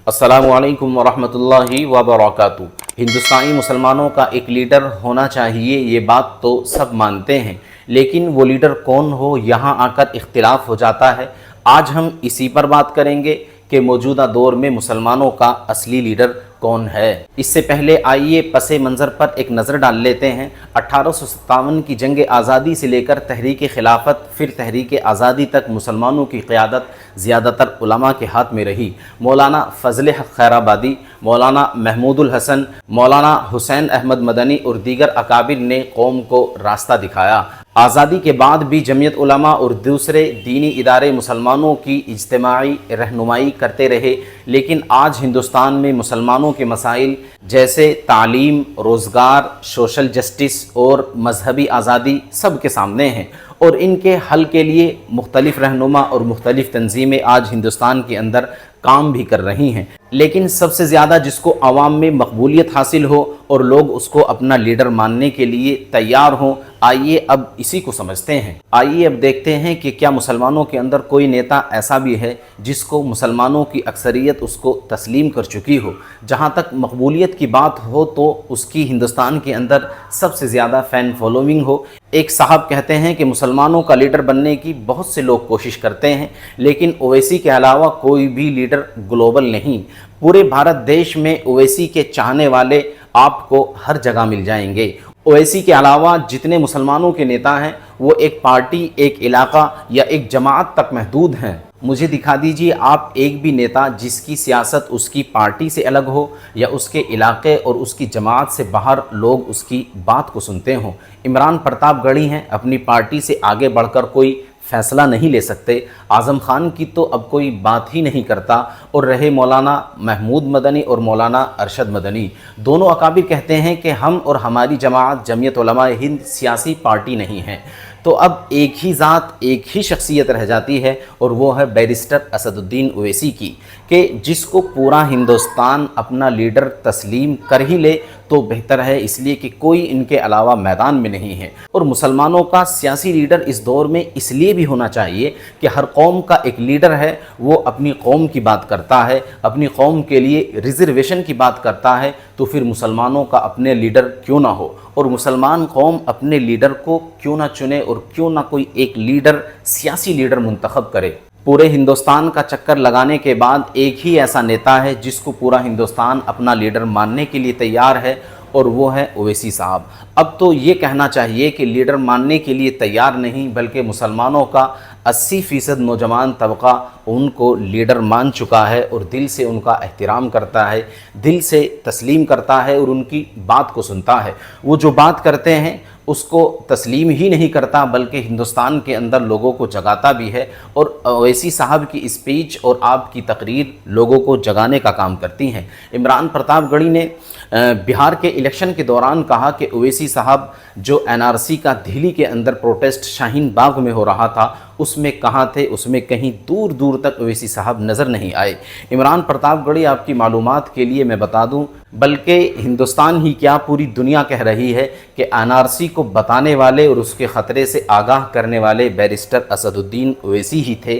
अस्सलामु अलैकुम वरहमतुल्लाहि वबरकातुहू। हिंदुस्तानी मुसलमानों का एक लीडर होना चाहिए, ये बात तो सब मानते हैं, लेकिन वो लीडर कौन हो यहाँ आकर इख्तिलाफ हो जाता है। आज हम इसी पर बात करेंगे कि मौजूदा दौर में मुसलमानों का असली लीडर कौन है। इससे पहले आइए पसे मंज़र पर एक नज़र डाल लेते हैं। 1857 की जंग आज़ादी से लेकर तहरीक खिलाफत फिर तहरीक आज़ादी तक मुसलमानों की क़यादत ज़्यादातर उलमा के हाथ में रही। मौलाना फ़ज़ल हक़ खैराबादी, मौलाना महमूदुल हसन, मौलाना हुसैन अहमद मदनी और दीगर अकाबिर ने कौम को रास्ता दिखाया। आज़ादी के बाद भी जमीयत उलमा और दूसरे दीनी इदारे मुसलमानों की इज्तिमाई रहनुमाई करते रहे, लेकिन आज हिंदुस्तान में मुसलमानों के मसाइल जैसे तालीम, रोज़गार, सोशल जस्टिस और मजहबी आज़ादी सब के सामने हैं और इनके हल के लिए मुख्तलिफ़ रहनुमा और मुख्तलिफ़ तंजीमें आज हिंदुस्तान के अंदर काम भी कर रही हैं। लेकिन सबसे ज़्यादा जिसको आवाम में मकबूलियत हासिल हो और लोग उसको अपना लीडर मानने के लिए तैयार हों, आइए अब इसी को समझते हैं। आइए अब देखते हैं कि क्या मुसलमानों के अंदर कोई नेता ऐसा भी है जिसको मुसलमानों की अक्सरियत उसको तस्लीम कर चुकी हो। जहाँ तक मकबूलियत की बात हो तो उसकी हिंदुस्तान के अंदर सबसे ज़्यादा फ़ैन फॉलोइंग हो। एक साहब कहते हैं कि मुसलमानों का लीडर बनने की बहुत से लोग कोशिश करते हैं, लेकिन ओवैसी के अलावा कोई भी लीडर ग्लोबल नहीं। पूरे भारत देश में ओवैसी के चाहने वाले आपको हर जगह मिल जाएंगे। ओवैसी के अलावा जितने मुसलमानों के नेता हैं वो एक पार्टी, एक इलाका या एक जमात तक महदूद हैं। मुझे दिखा दीजिए आप एक भी नेता जिसकी सियासत उसकी पार्टी से अलग हो या उसके इलाके और उसकी जमात से बाहर लोग उसकी बात को सुनते हों। इमरान प्रतापगढ़ी हैं, अपनी पार्टी से आगे बढ़कर कोई फ़ैसला नहीं ले सकते। आज़म खान की तो अब कोई बात ही नहीं करता। और रहे मौलाना महमूद मदनी और मौलाना अरशद मदनी, दोनों अकाबिर कहते हैं कि हम और हमारी जमात जमीयत उलमा हिंद सियासी पार्टी नहीं है। तो अब एक ही ज़ात, एक ही शख्सियत रह जाती है और वो है बैरिस्टर असदुद्दीन ओवैसी की, कि जिसको पूरा हिंदुस्तान अपना लीडर तस्लीम कर ही ले तो बेहतर है, इसलिए कि कोई इनके अलावा मैदान में नहीं है। और मुसलमानों का सियासी लीडर इस दौर में इसलिए भी होना चाहिए कि हर कौम का एक लीडर है, वो अपनी कौम की बात करता है, अपनी कौम के लिए रिजर्वेशन की बात करता है। तो फिर मुसलमानों का अपने लीडर क्यों ना हो और मुसलमान कौम अपने लीडर को क्यों ना चुने और क्यों ना कोई एक लीडर, सियासी लीडर मुंतखब करे। पूरे हिंदुस्तान का चक्कर लगाने के बाद एक ही ऐसा नेता है जिसको पूरा हिंदुस्तान अपना लीडर मानने के लिए तैयार है और वो है ओवैसी साहब। अब तो ये कहना चाहिए कि लीडर मानने के लिए तैयार नहीं, बल्कि मुसलमानों का 80% नौजवान तबका उनको लीडर मान चुका है और दिल से उनका एहतराम करता है, दिल से तस्लीम करता है और उनकी बात को सुनता है। वो जो बात करते हैं उसको तस्लीम ही नहीं करता, बल्कि हिंदुस्तान के अंदर लोगों को जगाता भी है। और ओवैसी साहब की स्पीच और आपकी तकरीर लोगों को जगाने का काम करती हैं। इमरान प्रतापगढ़ी ने बिहार के इलेक्शन के दौरान कहा कि ओवैसी साहब जो एनआरसी का दिल्ली के अंदर प्रोटेस्ट शाहीन बाग में हो रहा था उसमें कहाँ थे, उसमें कहीं दूर दूर तक ओवैसी साहब नज़र नहीं आए। इमरान प्रतापगढ़ी आपकी मालूमात के लिए मैं बता दूं, बल्कि हिंदुस्तान ही क्या पूरी दुनिया कह रही है कि एनआरसी को बताने वाले और उसके ख़तरे से आगाह करने वाले बैरिस्टर असदुद्दीन ओवैसी ही थे।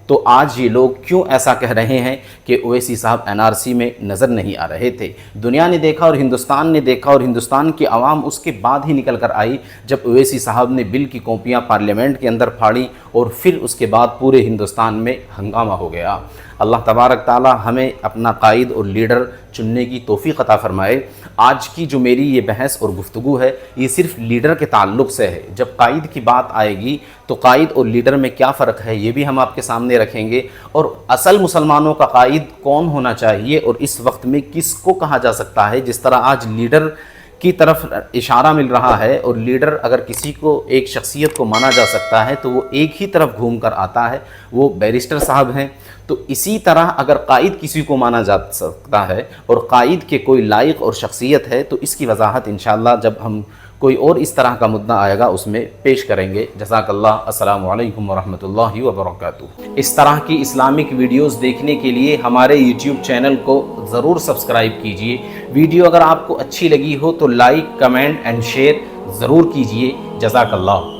तो आज ये लोग क्यों ऐसा कह रहे हैं कि ओवैसी साहब एनआरसी में नज़र नहीं आ रहे थे। दुनिया ने देखा और हिंदुस्तान ने देखा और हिंदुस्तान की आवाम उसके बाद ही निकल कर आई जब ओवैसी साहब ने बिल की कॉपियाँ पार्लियामेंट के अंदर फाड़ी और फिर उसके बाद पूरे हिंदुस्तान में हंगामा हो गया। अल्लाह तबारक ताला हमें अपना कायद और लीडर चुनने की तौफीक अता फ़रमाए। आज की जो मेरी ये बहस और गुफ्तगू है ये सिर्फ़ लीडर के ताल्लुक़ से है। जब कायद की बात आएगी तो कायद और लीडर में क्या फ़र्क है ये भी हम आपके सामने रखेंगे, और असल मुसलमानों का कायद कौन होना चाहिए और इस वक्त में किसको कहा जा सकता है। जिस तरह आज लीडर की तरफ इशारा मिल रहा है और लीडर अगर किसी को एक शख्सियत को माना जा सकता है तो वो एक ही तरफ घूम कर आता है, वो बैरिस्टर साहब हैं। तो इसी तरह अगर कायद किसी को माना जा सकता है और कायद के कोई लायक और शख्सियत है तो इसकी वजाहत इंशाअल्लाह जब हम कोई और इस तरह का मुद्दा आएगा उसमें पेश करेंगे। जज़ाकल्लाह। अस्सलामु अलैकुम वरहमतुल्लाहि वबरकातुहू। इस तरह की इस्लामिक वीडियोस देखने के लिए हमारे YouTube चैनल को ज़रूर सब्सक्राइब कीजिए। वीडियो अगर आपको अच्छी लगी हो तो लाइक, कमेंट एंड शेयर ज़रूर कीजिए। जज़ाकल्लाह।